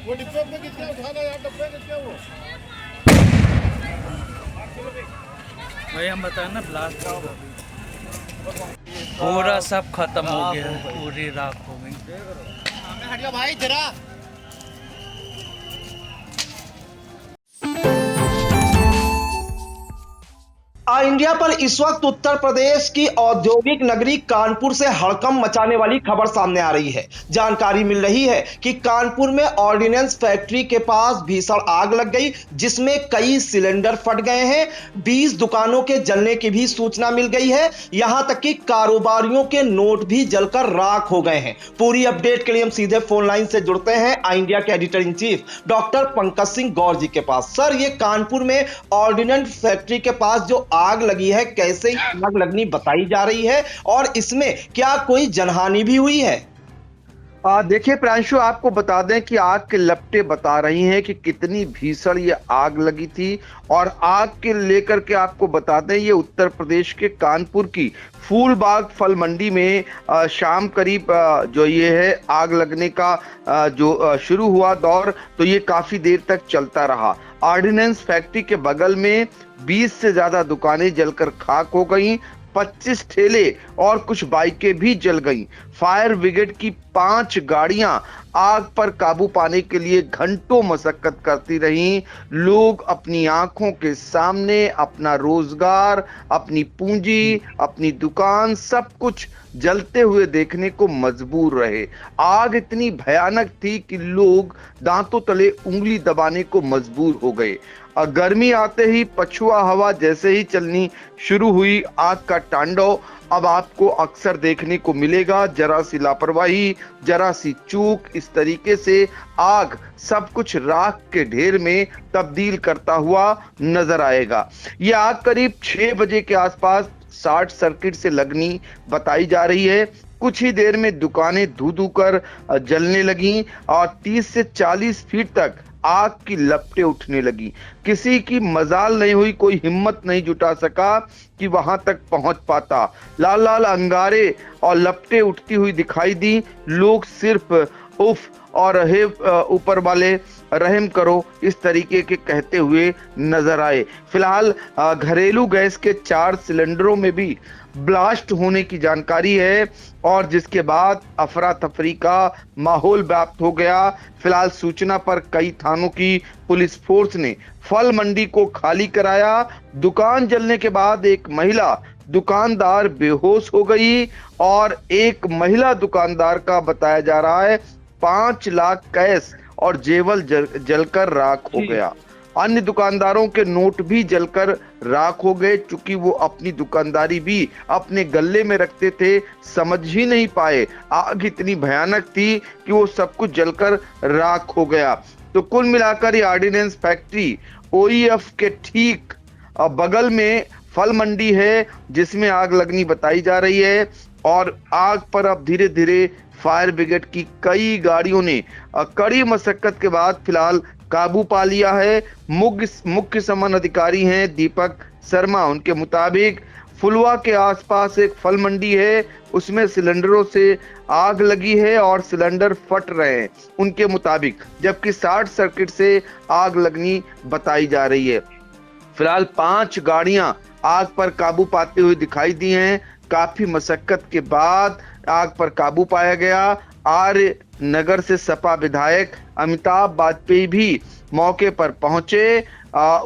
वो डिब्बे में कितना उठाना यार, डब्बे कितने वो। भाई हम बताए ना ब्लास्ट पूरा सब खत्म हो गया, पूरी राख हो गई। हट जा भाई जरा। इंडिया पर इस वक्त उत्तर प्रदेश की औद्योगिक नगरी कानपुर से हड़कंप मचाने वाली खबर सामने आ रही है। जानकारी मिल रही है कि कानपुर में ऑर्डिनेंस फैक्ट्री के पास भीषण आग लग गई, जिसमें कई सिलेंडर फट गए हैं। 20 दुकानों के जलने की भी सूचना मिल गई है। यहां तक कि कारोबारियों के नोट भी जलकर राख हो गए हैं। पूरी अपडेट के लिए हम सीधे फोन लाइन से जुड़ते हैं इंडिया के editor in chief doctor Pankaj Singh Gaur ji के पास। सर, ये कानपुर में ऑर्डिनेंस फैक्ट्री के पास जो आग लगी है, कैसे आग लगनी बताई जा रही है और इसमें क्या कोई जनहानि भी हुई है? देखिए प्रांशु, आपको बता दें कि आग के लपटें बता रही हैं कि कितनी भीषण ये आग लगी थी। और आग के लेकर के आपको बता दें, ये उत्तर प्रदेश के कानपुर की फूलबाग फल मंडी में शाम करीब जो ये है आग लगने का जो शुरू हुआ दौर, तो ये काफी देर तक चलता रहा। ऑर्डिनेंस फैक्ट्री के बगल में 20 से ज्यादा दुकानें जलकर खाक हो गईं, 25 ठेले और कुछ बाइकें भी जल गईं। फायर ब्रिगेड की 5 गाड़ियां आग पर काबू पाने के लिए घंटों मशक्कत करती रहीं। लोग अपनी आंखों के सामने अपना रोजगार, अपनी पूंजी, अपनी दुकान, सब कुछ जलते हुए देखने को मजबूर रहे। आग इतनी भयानक थी कि लोग दांतों तले उंगली दबाने को मजबूर हो गए। गर्मी आते ही पछुआ हवा जैसे ही चलनी शुरू हुई, आग का तांडव अब आपको अक्सर देखने को मिलेगा। जरा सी लापरवाही, जरा सी चूक, इस तरीके से आग सब कुछ राख के ढेर में तब्दील करता हुआ नजर आएगा। यह आग करीब 6 बजे के आसपास शॉर्ट सर्किट से लगनी बताई जा रही है। कुछ ही देर में दुकानें धू धू कर जलने लगी और 30 से 40 फीट तक आग की लपटें उठने लगी। किसी की मजाल नहीं हुई, कोई हिम्मत नहीं जुटा सका कि वहां तक पहुंच पाता। लाल लाल अंगारे और लपटें उठती हुई दिखाई दी। लोग सिर्फ उफ और हे ऊपर वाले रहम करो, इस तरीके के कहते हुए नजर आए। फिलहाल घरेलू गैस के 4 सिलेंडरों में भी ब्लास्ट होने की जानकारी है और जिसके बाद अफरा तफरी का माहौल व्याप्त हो गया। फिलहाल सूचना पर कई थानों की पुलिस फोर्स ने फल मंडी को खाली कराया। दुकान जलने के बाद एक महिला दुकानदार बेहोश हो गई और एक महिला दुकानदार का बताया जा रहा है 5 लाख कैश और जेवर जलकर राख हो गया। अन्य दुकानदारों के नोट भी जलकर राख हो गए। चूंकि वो अपनी दुकानदारी भी अपने गले में रखते थे, समझ ही नहीं पाए। आग इतनी भयानक थी कि वो सब कुछ जलकर राख हो गया। तो कुल मिलाकर ये ऑर्डिनेंस फैक्ट्री ओईएफ के ठीक बगल में फल मंडी है जिसमें आग लगनी बताई जा रही है। और आग पर अब धीरे धीरे फायर ब्रिगेड की कई गाड़ियों ने कड़ी मशक्कत के बाद फिलहाल काबू पा लिया है। मुख्य समन अधिकारी हैं दीपक शर्मा। उनके मुताबिक फुलवा के आसपास एक फल मंडी है, उसमें सिलेंडरों से आग लगी है और सिलेंडर फट रहे हैं उनके मुताबिक, जबकि शॉर्ट सर्किट से आग लगनी बताई जा रही है। फिलहाल 5 गाड़ियां आग पर काबू पाते हुए दिखाई दी हैं। काफी मशक्कत के बाद आग पर काबू पाया गया। आर्य नगर से सपा विधायक अमिताभ वाजपेयी भी मौके पर पहुंचे।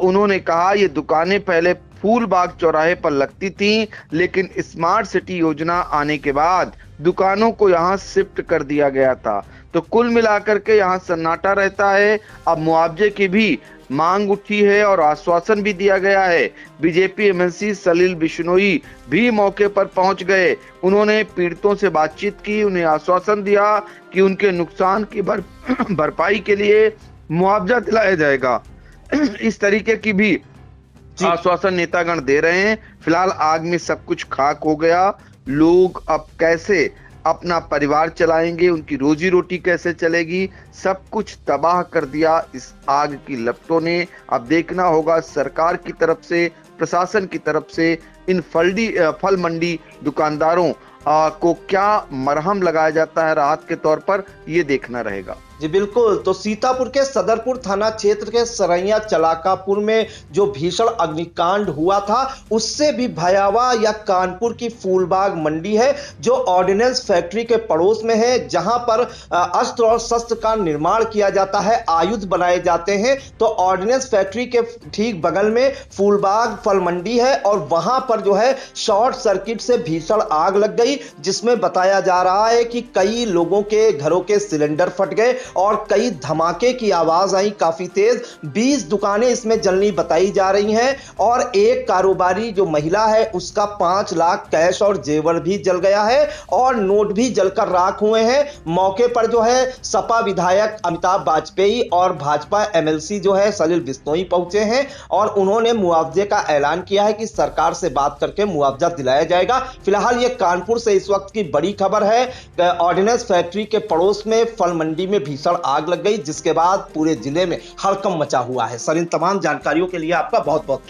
उन्होंने कहा ये दुकानें पहले फूलबाग चौराहे पर लगती थीं, लेकिन स्मार्ट सिटी योजना आने के बाद दुकानों को यहां शिफ्ट कर दिया गया था। तो कुल मिलाकर के यहां सन्नाटा रहता है। अब मुआवजे की भी मांग उठी है और आश्वासन भी दिया गया है। बीजेपी एमएलसी सलील बिश्नोई भी मौके पर पहुंच गए। उन्होंने पीड़ितों से बातचीत की, उन्हें आश्वासन दिया कि उनके नुकसान की भरपाई के लिए मुआवजा दिलाया जाएगा। इस तरीके की भी आश्वासन नेतागण दे रहे हैं। फिलहाल आग में सब कुछ खाक हो गया। लोग अब कैसे अपना परिवार चलाएंगे, उनकी रोजी रोटी कैसे चलेगी, सब कुछ तबाह कर दिया इस आग की लपटों ने। अब देखना होगा सरकार की तरफ से, प्रशासन की तरफ से इन फल मंडी दुकानदारों को क्या मरहम लगाया जाता है राहत के तौर पर, ये देखना रहेगा। जी बिल्कुल। तो सीतापुर के सदरपुर थाना क्षेत्र के सरैया चलाकापुर में जो भीषण अग्निकांड हुआ था, उससे भी भयावह या कानपुर की फूलबाग मंडी है, जो ऑर्डिनेंस फैक्ट्री के पड़ोस में है, जहां पर अस्त्र और शस्त्र का निर्माण किया जाता है, आयुध बनाए जाते हैं। तो ऑर्डिनेंस फैक्ट्री के ठीक बगल में फूलबाग फल मंडी है और वहां पर जो है शॉर्ट सर्किट से भीषण आग लग गई, जिसमें बताया जा रहा है कि कई लोगों के घरों के सिलेंडर फट गए और कई धमाके की आवाज आई काफी तेज। 20 दुकानें इसमें जलनी बताई जा रही हैं और एक कारोबारी जो महिला है उसका 5 लाख कैश और जेवर भी जल गया है और नोट भी जलकर राख हुए हैं। मौके पर जो है सपा विधायक अमिताभ वाजपेयी और भाजपा एमएलसी जो है सलिल बिश्नोई पहुंचे हैं और उन्होंने मुआवजे का ऐलान किया है कि सरकार से बात करके मुआवजा दिलाया जाएगा। फिलहाल ये कानपुर से इस वक्त की बड़ी खबर है। ऑर्डिनेंस फैक्ट्री के पड़ोस में फल मंडी में भीषण आग लग गई, जिसके बाद पूरे जिले में हड़कंप मचा हुआ है। सर, इन तमाम जानकारियों के लिए आपका बहुत बहुत